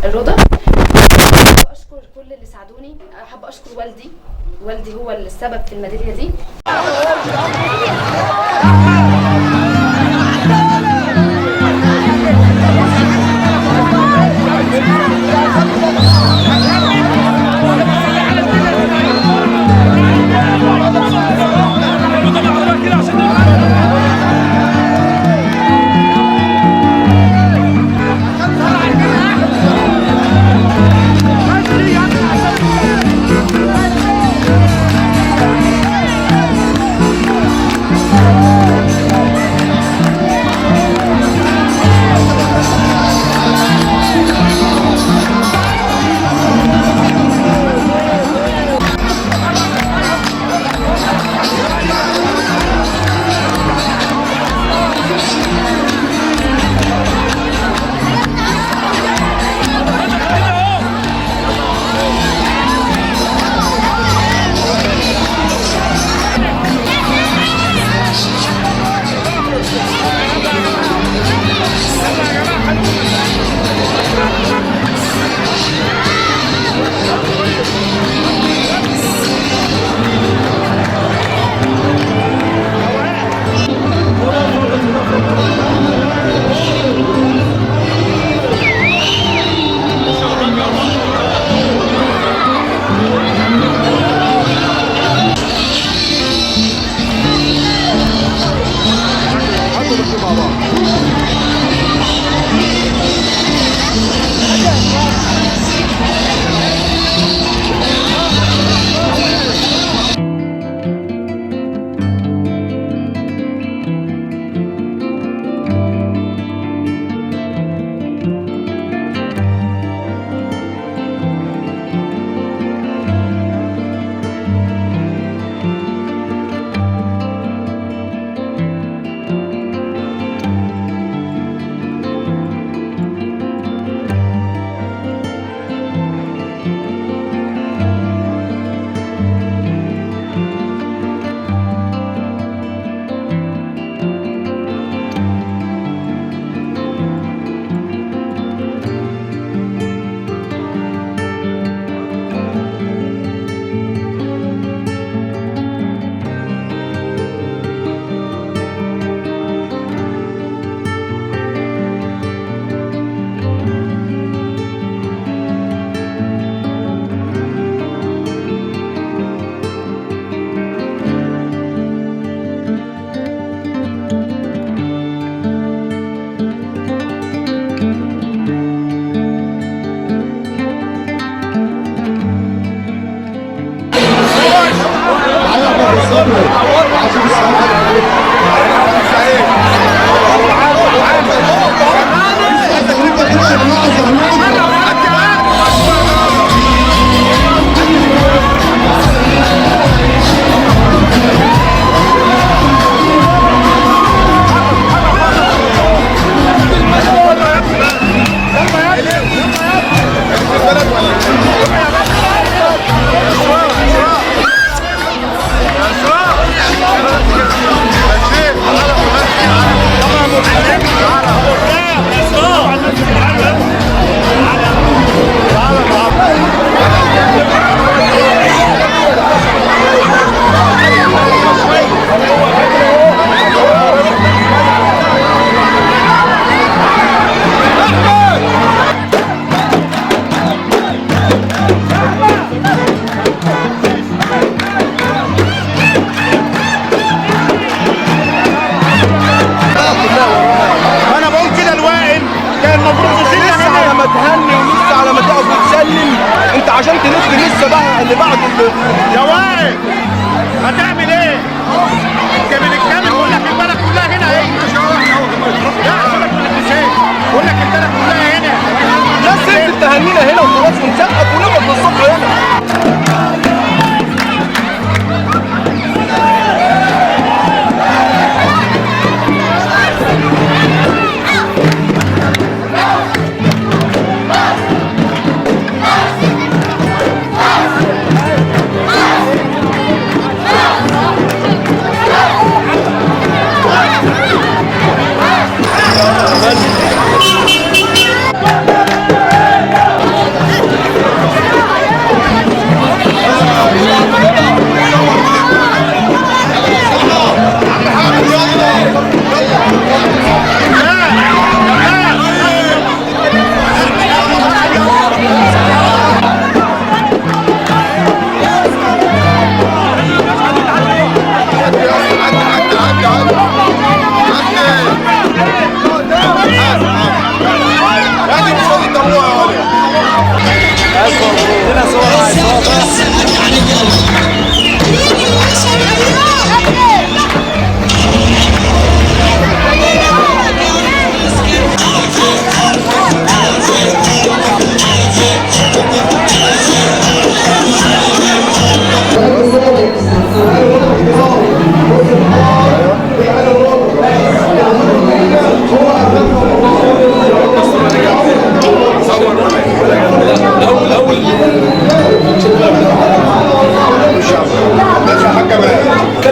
الرضا. حابة اشكر كل اللي ساعدوني، حابة اشكر والدي هو السبب في الميدالية دي.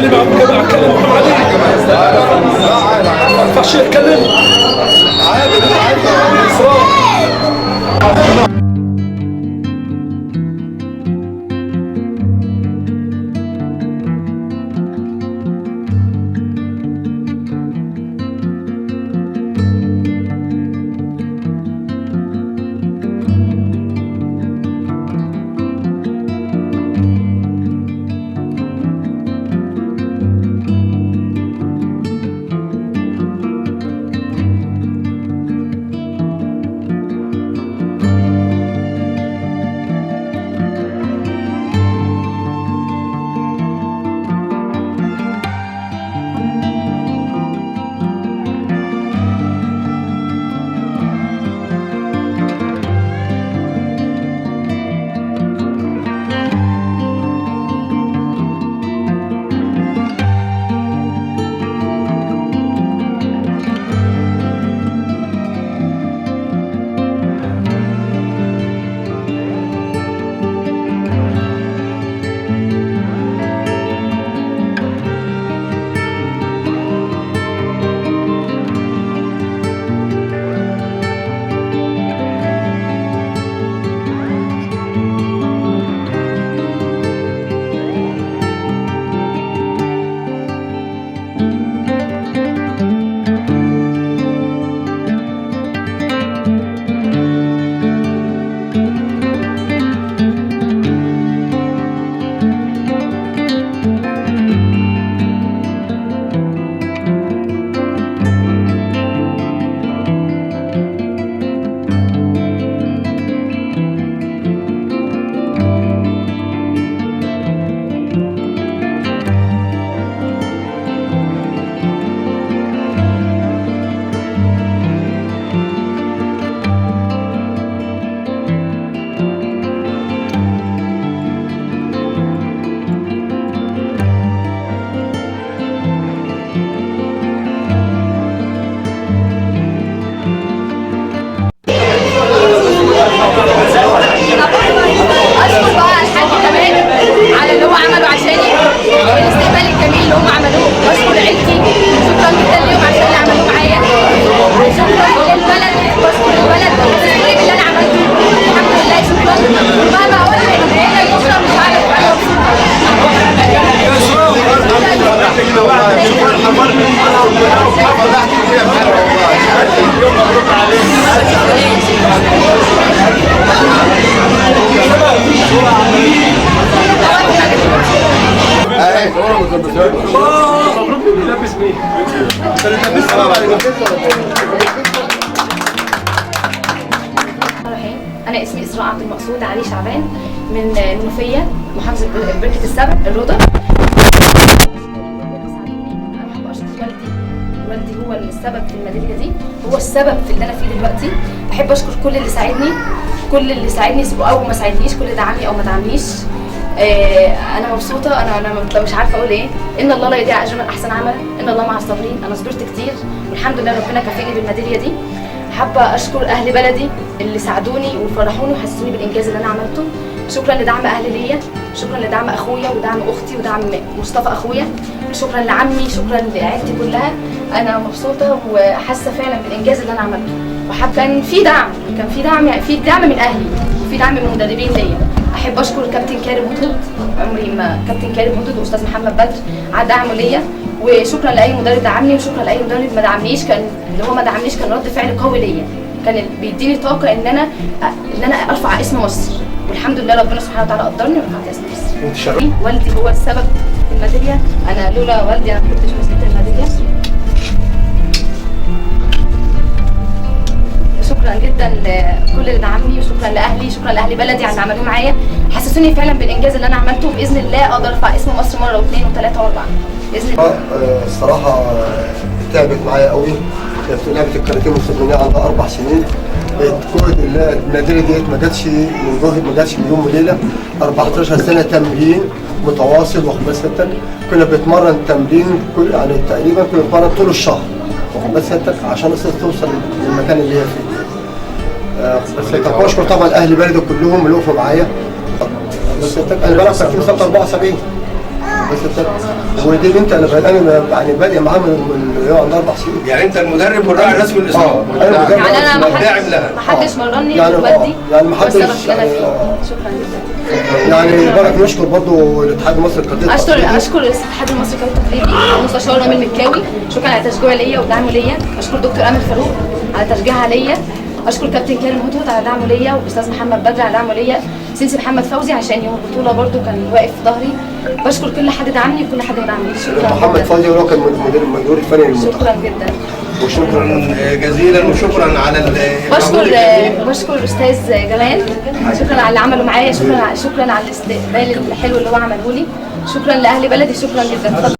اللي معه جماعه اتكلم محمد علي ما ينفعش يتكلم أنا اسمي إسراء عبد المقصود علي شعبان من المنوفية محافظة بركة السبع الروضة. أنا بحب أشكر والدي هو السبب في الميدالية دي، هو السبب في اللي أنا فيه دلوقتي. بحب أشكر كل اللي ساعدني، كل اللي ساعدني أو ما ساعدنيش، كل اللي دعمني أو ما دعمنيش. أنا مبسوطة، أنا مش عارفة أقول إيه. إن الله لا يضيع أجر من أحسن عمل، إن الله مع الصابرين. أنا صبرت كتير والحمد لله ربنا كافئني بالميدالية دي. حابة أشكر أهل بلدي اللي ساعدوني وفرحوني وحسسوني بالإنجاز اللي أنا عملته. شكرا لدعم أهلي ليا، شكرا لدعم أخويا ودعم أختي ودعم مصطفى أخويا، شكرا لعمي، شكرا لعيلتي كلها. أنا مبسوطة وحاسة فعلا بالإنجاز اللي أنا عملته. كان في دعم يعني في دعم من أهلي وفي دعم من مدربين ليا. أحب أشكر كابتن كارم هدهد، عمري ما كابتن كارم هدهد وأستاذ محمد بدر على دعمه ليا. وشكرا لاي مدرب دعمني وشكرا لاي مدرب ما دعمنيش. كان رد فعل قوي ليا، كان بيديني طاقه ان انا ارفع اسم مصر، والحمد لله ربنا سبحانه وتعالى قدرني ورفعت اسم مصر. والدي هو السبب في الميداليه، انا لولا والدي انا ما كنتش مسكت الميداليه. شكرا جدا لكل اللي دعمني وشكرا لاهلي، شكرا لاهل بلدي على اللي عملوه معايا، حسسوني فعلا بالانجاز اللي انا عملته. باذن الله اقدر ارفع اسم مصر مره واثنين وثلاثه واربعه باذن الله. الصراحه تعبت معايا قوي، كانت لعبه الكاراتيه مستمرة عندها 4 سنين. كرة الميدالية ديت ما جاتش من جهد، ما جاتش من يوم وليله. 14 سنه تمرين متواصل، واخد بس انت كنا بنتمرن تمرين يعني تقريبا كنا بنتمرن طول الشهر، واخد بس انت عشان توصل للمكان اللي هي فيه. بس كنت بشكر طبعا اهل بلدي كلهم اللي وقفوا معايا. بس انا بلعب في 74 بس حضرتك. ودي بنت انا يعني بادئ معاها من هي عندها 4 سنين. يعني انت المدرب والراعي الرسمي للاسره. يعني انا داعم لها. ما حدش مرني يعني والدي، يعني ما هو السبب حدش في اللي انا فيه. شكرا جدا. يعني برضه نشكر برضه الاتحاد المصري للقضاء. اشكر الاتحاد المصري للقضاء التقليدي، المستشار رامي المكاوي، شكرا على تشجيعه ليا ودعمه ليا. اشكر دكتور امل فاروق على تشجيعها ليا. اشكر كابتن كريم هدهد على دعمه ليا، والاستاذ محمد بدر على دعمه ليا، سينسي محمد فوزي عشان يوم البطوله برضه كان واقف في ظهري. بشكر كل حد دعمني وكل حد ما دعمنيش. شكرا محمد فوزي هو كان المدير الفني للمنتخب. شكرا جدا. وشكرا جزيلا وشكرا على بشكر الاستاذ جمال، شكرا على اللي عمله معايا، شكرا على الاستقبال الحلو اللي هو عمله لي، شكرا لاهل بلدي، شكرا جدا.